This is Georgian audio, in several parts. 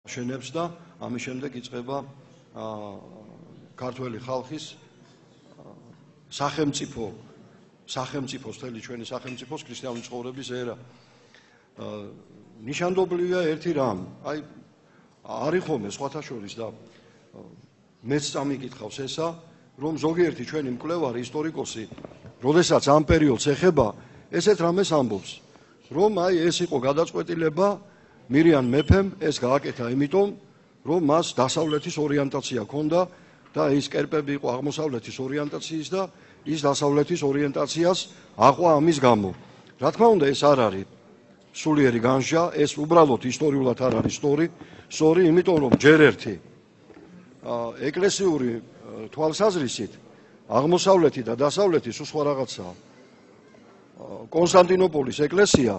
შენებს და ამის შემდეგ იწყება ქართველი ხალხის სახელმწიფოს თელი ჩვენი სახელმწიფოს ქრისტიანული ცხოვრების ერა. ნიშანდობლივია ერთი რამ, აი არის ხოლმე სხვათა შორის და მეც წამიკითხავს ესა, რომ ზოგიერთი ჩვენი მკვლევარი ისტორიკოსი, როდესაც ამ პერიოდს ეხება, ესეთ რამეს ამბობს, რომ აი ეს იყო გადაწყვეტილება მირიან მეფემ ეს გააკეთა იმიტომ, რომ მას დასავლეთის ორიენტაცია ჰქონდა და ის კერპები იყო აღმოსავლეთის ორიენტაციის და ის დასავლეთის ორიენტაციას აყვა ამის გამო. რა თქმა უნდა, ეს არ არის სულიერი განსჯა, ეს უბრალოდ ისტორიულად არ არის სწორი, იმიტომ რომ ჯერ ერთი ეკლესიური თვალსაზრისით აღმოსავლეთი და დასავლეთი სულ სხვა რაღაცაა. კონსტანტინოპოლის ეკლესია,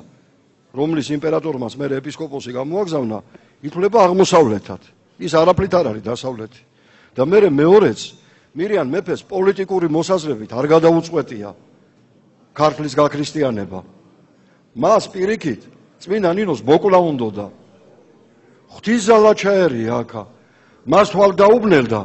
რომლის იმპერატორმაც მერე ეპისკოპოსი გამოაგზავნა, ითვლება აღმოსავლეთად. ის არაფრით არ არის დასავლეთი. და მერე მეორეც მირიან მეფეს პოლიტიკური მოსაზრებით არ გადაუწყვეტია ქართლის გაქრისტიანება. მას პირიქით წმინდა ნინოს ბოკლა უნდოდა. ღვთისძალა ჩაერია აქა. მას თვალ დაუბნელდა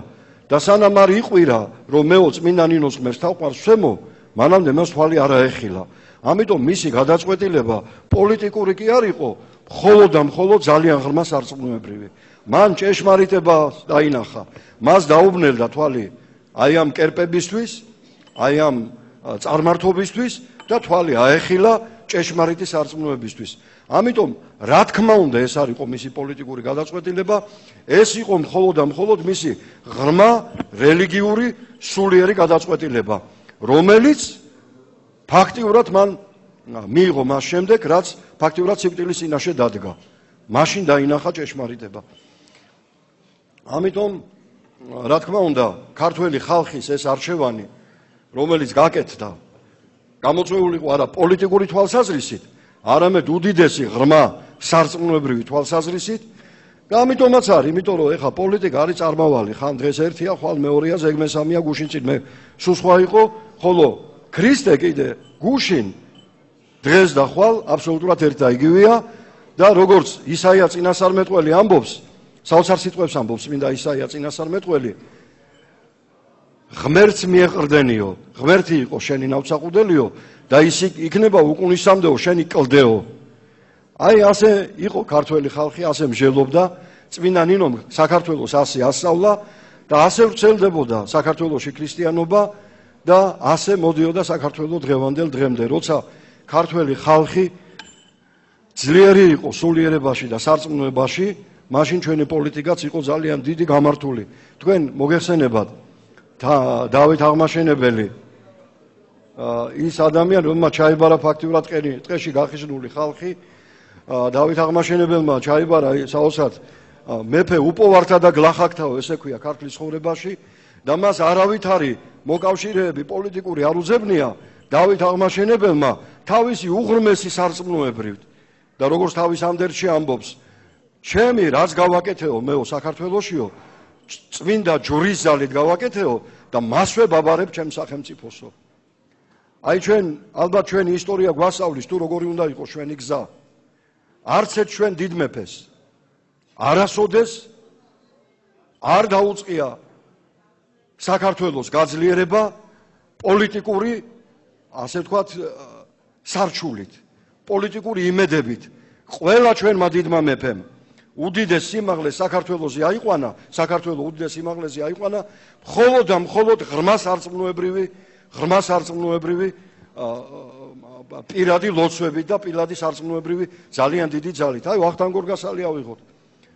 და სანამ არ იყვირა, რომ მეო წმინდა ნინოს ღმერთს თავყარს ვსემო, მანამდე მას თვალი არ აეხილა. ამიტომ მისი გადაწყვეტილება პოლიტიკური კი არ იყო, მხოლოდ და მხოლოდ ძალიან ღრმა სარწმუნოებრივი. მან ჭეშმარიტება დაინახა. მას დაუბნელდა თვალი აი ამ კერპებისთვის, აი ამ წარმართობისთვის და თვალი აეხილა ჭეშმარიტი სარწმუნოებისთვის. ამიტომ რა თქმა უნდა ეს არ იყო მისი პოლიტიკური გადაწყვეტილება, ეს იყო მხოლოდ და მხოლოდ მისი ღრმა რელიგიური სულიერი გადაწყვეტილება, რომელიც ფაქტიურად მან მიიღო მას შემდეგ, რაც ფაქტიურად სიკვდილის წინაშე დადგა. მაშინ დაინახა ჭეშმარიტება. ამიტომ რა თქმა უნდა, ქართველი ხალხის ეს არჩევანი, რომელიც გაკეთდა, გამოწვეული იყო არა პოლიტიკური თვალსაზრისით, არამედ უდიდესი ღრმა სარწმუნოებრივი თვალსაზრისით. და ამიტომაც არის, იმიტომ რომ ეხა პოლიტიკა არის წარმავალი, ხან დღეს ერთია, ხვალ მეორეა, ზეგ მესამეა, გუშინ წინ სულ სხვა იყო, ხოლო ქრისტე კიდე გუშინ დღეს და ხვალ აბსოლუტურად ერთ და იგივეა და როგორც ისაია წინასწარმეტყველი ამბობს, საოცარ სიტყვებს ამბობს წმინდა ისაია წინასწარმეტყველი, ღმერთს მიეყრდენიო, ღმერთი იყო შენი ნავსაყუდელიო და ის იქნება უკუნისამდეო შენი კლდეო. აი ასე იყო ქართველი ხალხი, ასე მსჯელობდა, წმინდა ნინომ საქართველოს ასე ასწავლა და ასე ვრცელდებოდა საქართველოში ქრისტიანობა და ასე მოდიოდა საქართველოს დღევანდელ დღემდე, როცა ქართველი ხალხი ძლიერი იყო სულიერებაში და სარწმუნოებაში, მაშინ ჩვენი პოლიტიკაც იყო ძალიან დიდი გამართული. თქვენ მოგეხსენებათ დავით აღმაშენებელი, ის ადამიანი, რომელმაც ჩაიბარა ფაქტიურად ტყეში გახიზნული ხალხი, დავით აღმაშენებელმა ჩაიბარა საოცრად მეფე უპოვართა და გლახაკთაო, ესე ქვია ქართლის ცხოვრებაში და მას არავითარი მოკავშირეები პოლიტიკური არ უძებნია დავით აღმაშენებელმა თავისი უღრმესი სარწმუნოებრივით და როგორც თავის ამდერში ამბობს, ჩემი რაც გავაკეთეო მეო საქართველოშიო, წმინდა ჯვრის ძალით გავაკეთეო და მასვე ბაბარებ ჩემ სახელმწიფოსო. აი ჩვენ ალბათ ჩვენი ისტორია გვასწავლის თუ როგორი უნდა იყოს ჩვენი გზა. არც ერთ ჩვენ დიდ მეფეს არასოდეს არ დაუწყია საქართველოს გაძლიერება პოლიტიკური, ასე ვთქვათ, სარჩულით, პოლიტიკური იმედებით. ყველა ჩვენმა დიდმა მეფემ უდიდეს სიმაღლეს საქართველოზე აიყვანა, საქართველოს უდიდეს სიმაღლეზე აიყვანა, მხოლოდ და მხოლოდ ღრმა სარწმუნოებრივი პირადი ლოცვებით და პირადი სარწმუნოებრივი ძალიან დიდი ძალით. აი ვახტანგ გორგასალი ავიღოთ.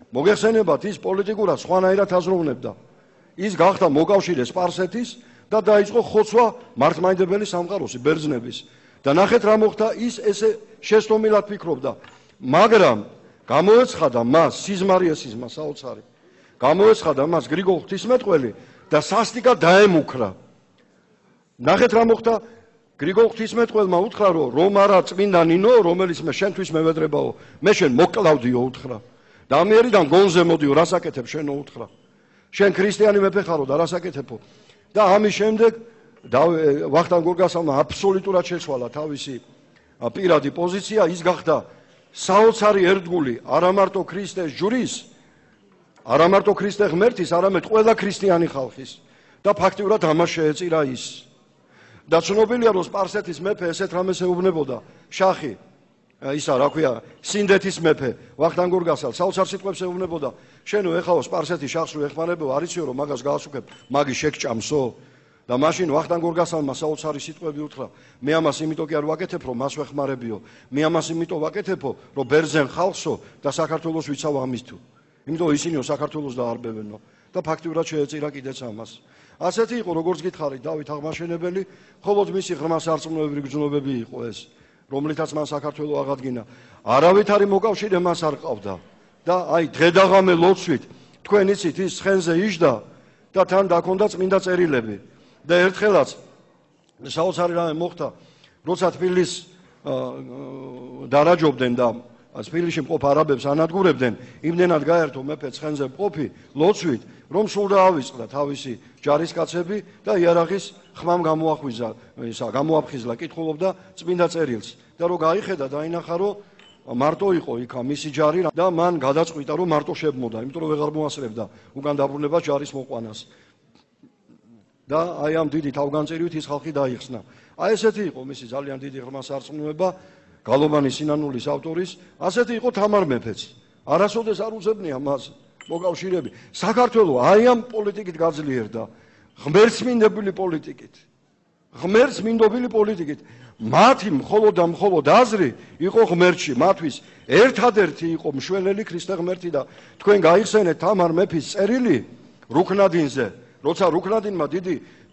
მოგეხსენებათ, ის პოლიტიკურად სხვანაირად აზროვნებდა. ის გახდა მოკავშირე სპარსეთის და დაიწყო ხოცვა მართლმადიდებელი სამყაროსი ბერძნების. და ნახეთ რა მოხდა, ის ესე შეცდომილად ფიქრობდა, მაგრამ გამოეცხადა მას სიზმარიესიზმა საოცარი. გამოეცხადა მას გრიგოლ ღვთისმეტყველი და სასტიკად დაემუქრა. ნახეთ რა მოხდა, გრიგოლ ღვთისმეტყველმა უთხრა, რომ არა წმინდა ნინო, რომელიც მე შენთვის მევედრებაო, მე შენ მოკლავდიო უთხრა. და ამიერიდან გონზე მოდიო, რას აკეთებ შენო უთხრა. შენ ქრისტიანი მეფე ხარო და რას აკეთებო. და ამის შემდეგ ვახტანგ გორგასალმა აბსოლუტურად შეცვალა თავისი პირადი პოზიცია, ის გახდა საოცარი ერთგული არა მარტო ქრისტეს ჯვრის, არა მარტო ქრისტე ღმერთის, არამედ ყველა ქრისტიანი ხალხის და ფაქტიურად ამას შეეწირა ის. და ცნობილია, რომ სპარსეთის მეფე ესეთ რამეს ეუბნებოდა, შახი, ისა რა ქვია, სინდეთის მეფე, ვახტანგ გორგასალ, საოცარ სიტყვებს ეუბნებოდა, შენო ეხაო სპარსეთის შახს რო ეხმარებო, არიციო რომ მაგას გაასუქებ, მაგი შეგჭამსო. და მაშინ ვახტანგ გორგასალმა საოცარი სიტყვები უთხრა, მე ამას იმიტომ კი არ ვაკეთებ, რომ მას ვეხმარებიო, მე ამას იმიტომ ვაკეთებო, რომ ბერძენ ხალხსო და საქართველოს ვიცავ ამის თუ. იმიტომ ისინიო საქართველოს დაარბევენო და ფაქტიურად შეეწირა კიდეც ამას. ასეთი იყო, როგორც გითხარით, დავით აღმაშენებელი, მხოლოდ მისი ღრმა სარწმუნოებრივი გრძნობები იყო ეს, რომლითაც მან საქართველო აღადგინა. არავითარი მოკავშირე მას არ ყავდა და აი დღედაღამე ლოცვით თქვენ იცით ის ცხენზე იჯდა და თან დაქონდა წმინდა წერილები. და ერთხელაც საოცარი რამე მოხდა, როცა თბილის დარაჯობდნენ და თბილისში მყოფ არაბებს ანადგურებდნენ, იმდენად გაერთო მეფე ცხენზე მყოფი ლოცვით, რომ სულ დაავიწყდა თავისი ჯარისკაცები და იარაღის ხმამ გამოაფხიზლა, კითხულობდა წმინდა წერილს. და რო გაიხედა, დაინახა, რომ მარტო იყო იქა მისი ჯარი და მან გადაწყვიტა, რომ მარტო შებმოდა, იმიტომ რომ ვეღარ მოასწრებდა უკან დაბრუნებას ჯარის მოყვანას. და აი ამ დიდი თავგანწირვით ის ხალხი დაიხსნა. აი ესეთი იყო მისი ძალიან დიდი ღრმა სარწმუნოება, გალობანი სინანულის ავტორის, ასეთი იყო თამარ მეფეც. არასოდეს არ უძებნია მას მოკავშირეები. საქართველო აი ამ პოლიტიკით გაძლიერდა, ღმერთსმინდობილი პოლიტიკით. ღმერთსმინდობილი პოლიტიკით. მათი მხოლოდ და მხოლოდ აზრი იყო ღმერთში, მათთვის ერთადერთი იყო მშველელი ქრისტე ღმერთი და თქვენ გაიხსენეთ თამარ მეფის წერილი რუქნადინზე. როცა რუქნადინმა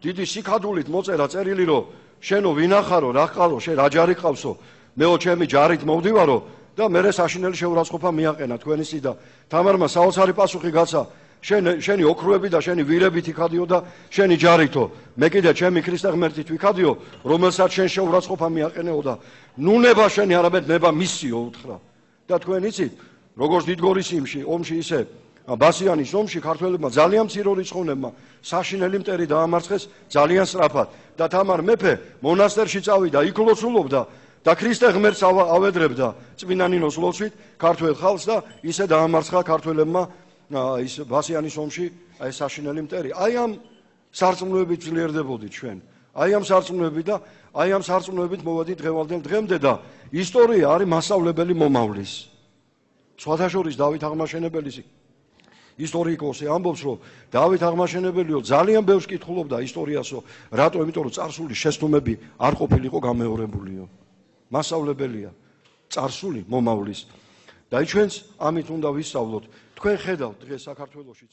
დიდი სიქადულით მოწერა წერილი, რომ შენო ვინახარო, რა ყავო, შენ რა ჯარი ყავსო, მეო ჩემი ჯარით მოვდივარო და მერე საშინელი შეურაცხყოფა მიაყენა თქვენისი და თამარმა საოცარი პასუხი გაცა, შენი ოქროები და შენი ვირებით იქადიო და შენი ჯარითო, მე კიდე ჩემი ქრისტე ღმერთით ვიქადიო, რომელსაც შენ შეურაცხყოფა მიაყენეო და ნუნება შენი არამედ ნება მისიო უთხრა. და თქვენ იცით, როგორც დიდგორის ომში ისე ბასიანის ომში ქართველებმა ძალიან მცირე რიცხოვნებმა საშინელი მტერი დაამარცხეს ძალიან სწრაფად და თამარ მეფე მონასტერში წავიდა, იქ ლოცულობდა და ქრისტე ღმერთს ავედრებდა წმინდა ნინოს ლოცვით ქართველ ხალხს და ისე დაამარცხა ქართველებმა ის ბასიანის ომში აი საშინელი მტერი. აი ამ სარწმუნოებით ძლიერდებოდით ჩვენ. აი ამ სარწმუნოებით და აი ამ სარწმუნოებით მოვედით დღევანდელ დღემდე და ისტორია არის მასწავლებელი მომავლის. სხვათა შორის დავით აღმაშენებელის ისტორიკოსი ამბობს, რომ დავით აღმაშენებელიო ძალიან ბევრს კითხულობდა ისტორიასო, რატო? იმიტომ რომ წარსული შეცდომები არ ყოფილიყო გამეორებულიო. მასწავლებელია წარსული მომავლის. და ჩვენც ამით უნდა ვისწავლოთ. თქვენ ხედავთ დღეს საქართველოში